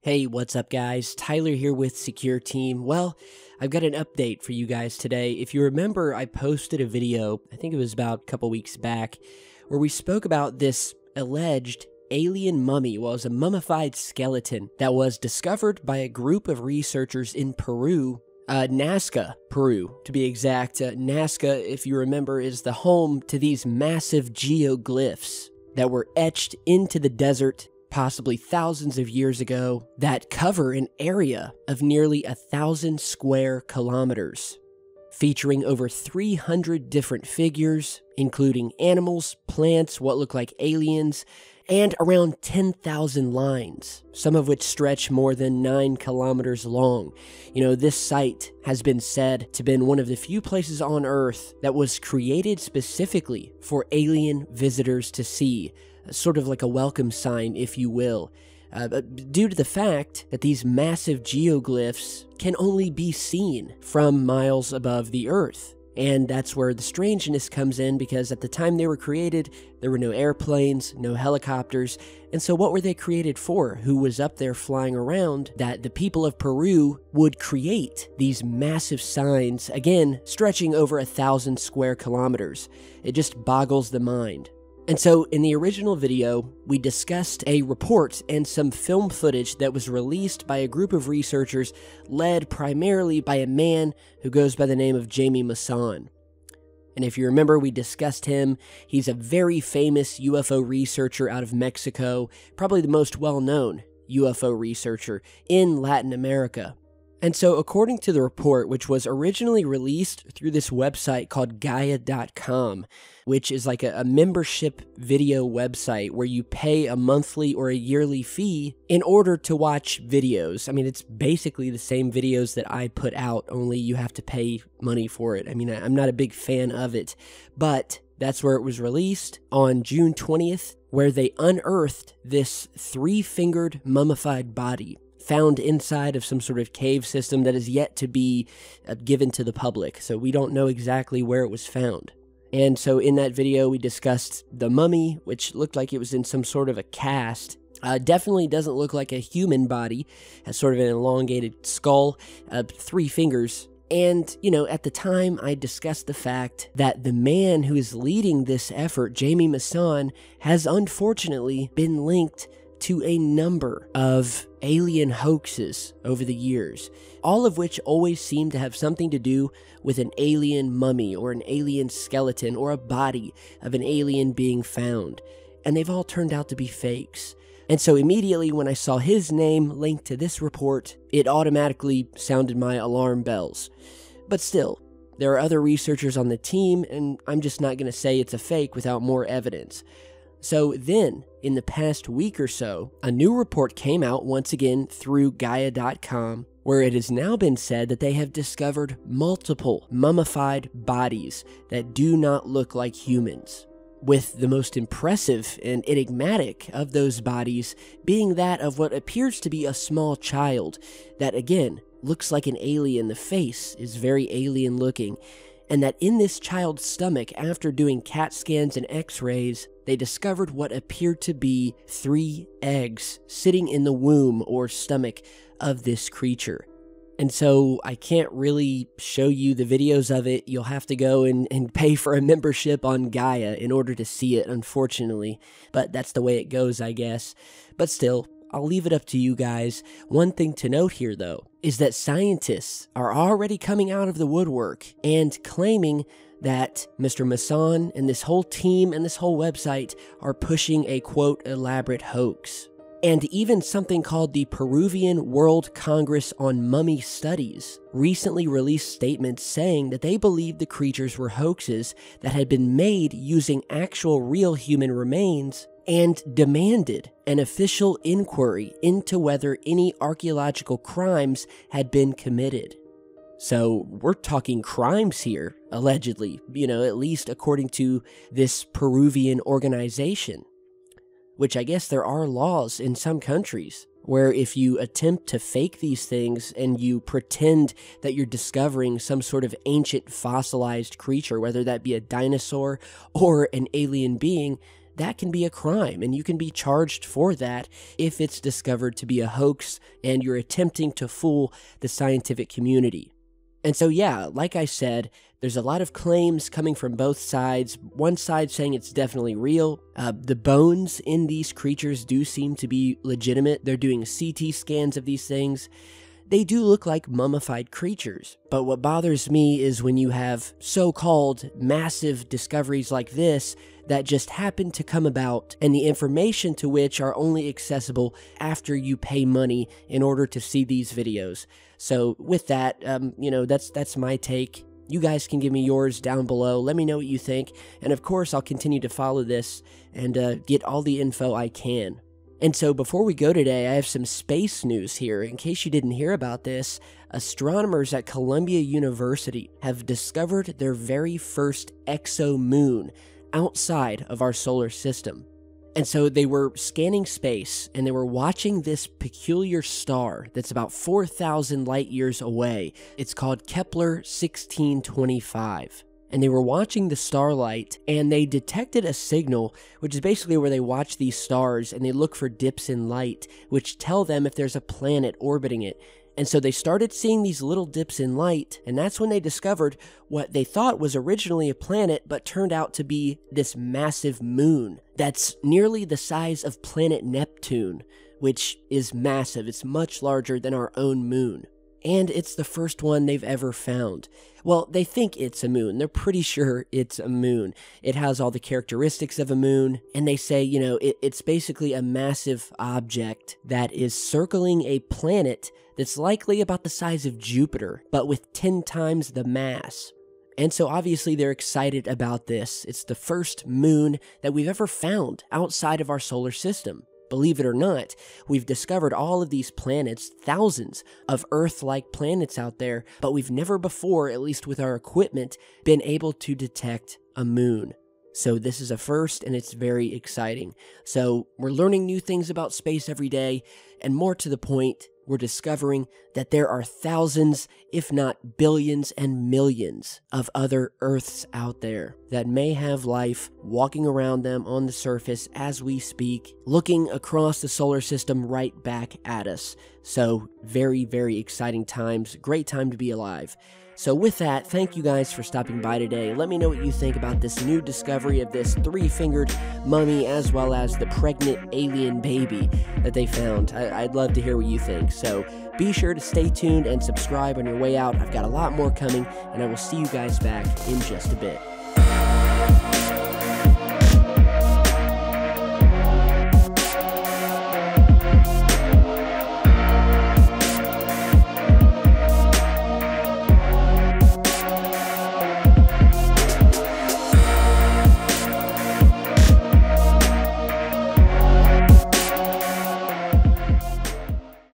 Hey, what's up guys? Tyler here with Secureteam. Well, I've got an update for you guys today. If you remember, I posted a video, I think it was about a couple weeks back, where we spoke about this alleged alien mummy. Well, it was a mummified skeleton that was discovered by a group of researchers in Peru, Nazca, Peru, to be exact. Nazca, if you remember, is the home to these massive geoglyphs that were etched into the desert possibly thousands of years ago, that cover an area of nearly 1,000 square kilometers, featuring over 300 different figures, including animals, plants, what look like aliens, and around 10,000 lines, some of which stretch more than 9 kilometers long. You know, this site has been said to have been one of the few places on Earth that was created specifically for alien visitors to see, sort of like a welcome sign, if you will, due to the fact that these massive geoglyphs can only be seen from miles above the Earth. And that's where the strangeness comes in, because at the time they were created, there were no airplanes, no helicopters, and so what were they created for? Who was up there flying around that the people of Peru would create these massive signs, again, stretching over 1,000 square kilometers? It just boggles the mind. And so in the original video, we discussed a report and some film footage that was released by a group of researchers led primarily by a man who goes by the name of Jaime Maussan. And if you remember, we discussed him. He's a very famous UFO researcher out of Mexico, probably the most well-known UFO researcher in Latin America. And so according to the report, which was originally released through this website called Gaia.com, which is like a membership video website where you pay a monthly or a yearly fee in order to watch videos. I mean, it's basically the same videos that I put out, only you have to pay money for it. I mean, I'm not a big fan of it, but that's where it was released on June 20th, where they unearthed this 3-fingered mummified body found inside of some sort of cave system that is yet to be given to the public, so we don't know exactly where it was found. And so in that video, we discussed the mummy, which looked like it was in some sort of a cast. Definitely doesn't look like a human body, has sort of an elongated skull, 3 fingers. And, you know, at the time, I discussed the fact that the man who is leading this effort, Jaime Maussan, has unfortunately been linked to a number of alien hoaxes over the years, all of which always seem to have something to do with an alien mummy or an alien skeleton or a body of an alien being found, and they've all turned out to be fakes. And so immediately when I saw his name linked to this report, it automatically sounded my alarm bells. But still, there are other researchers on the team, and I'm just not going to say it's a fake without more evidence. So then, in the past week or so, a new report came out once again through Gaia.com, where it has now been said that they have discovered multiple mummified bodies that do not look like humans, with the most impressive and enigmatic of those bodies being that of what appears to be a small child that, again, looks like an alien. The face is very alien looking, and that in this child's stomach, after doing CAT scans and x-rays, they discovered what appeared to be 3 eggs sitting in the womb or stomach of this creature. And so I can't really show you the videos of it. You'll have to go and pay for a membership on Gaia in order to see it, unfortunately. But that's the way it goes, I guess. But still, I'll leave it up to you guys. One thing to note here, though, is that scientists are already coming out of the woodwork and claiming that Mr. Maussan and this whole team and this whole website are pushing a, quote, elaborate hoax. And even something called the Peruvian World Congress on Mummy Studies recently released statements saying that they believed the creatures were hoaxes that had been made using actual real human remains, and demanded an official inquiry into whether any archaeological crimes had been committed. So we're talking crimes here, allegedly, you know, at least according to this Peruvian organization, which I guess there are laws in some countries where if you attempt to fake these things and you pretend that you're discovering some sort of ancient fossilized creature, whether that be a dinosaur or an alien being, that can be a crime, and you can be charged for that if it's discovered to be a hoax and you're attempting to fool the scientific community. And so, yeah, like I said, there's a lot of claims coming from both sides. One side saying it's definitely real. The bones in these creatures do seem to be legitimate. They're doing CT scans of these things. They do look like mummified creatures. But what bothers me is when you have so-called massive discoveries like this that just happen to come about, and the information to which are only accessible after you pay money in order to see these videos. So with that, that's my take. You guys can give me yours down below. Let me know what you think. And of course, I'll continue to follow this and get all the info I can. And so before we go today, I have some space news here. In case you didn't hear about this, astronomers at Columbia University have discovered their very first exomoon outside of our solar system. And so they were scanning space, and they were watching this peculiar star that's about 4,000 light years away. It's called Kepler 1625. And they were watching the starlight, and they detected a signal, which is basically where they watch these stars, and they look for dips in light, which tell them if there's a planet orbiting it. And so they started seeing these little dips in light, and that's when they discovered what they thought was originally a planet, but turned out to be this massive moon that's nearly the size of planet Neptune, which is massive. It's much larger than our own moon. And it's the first one they've ever found. Well, they think it's a moon. They're pretty sure it's a moon. It has all the characteristics of a moon, and they say, it's basically a massive object that is circling a planet that's likely about the size of Jupiter, but with 10 times the mass. And so obviously they're excited about this. It's the first moon that we've ever found outside of our solar system. Believe it or not, we've discovered all of these planets, thousands of Earth-like planets out there, but we've never before, at least with our equipment, been able to detect a moon. So this is a first, and it's very exciting. So we're learning new things about space every day, and more to the point, we're discovering that there are thousands, if not billions and millions of other Earths out there that may have life walking around them on the surface as we speak, looking across the solar system right back at us. So very, very exciting times. Great time to be alive. So with that, thank you guys for stopping by today. Let me know what you think about this new discovery of this 3-fingered mummy, as well as the pregnant alien baby that they found. I'd love to hear what you think. So be sure to stay tuned and subscribe on your way out. I've got a lot more coming, and I will see you guys back in just a bit.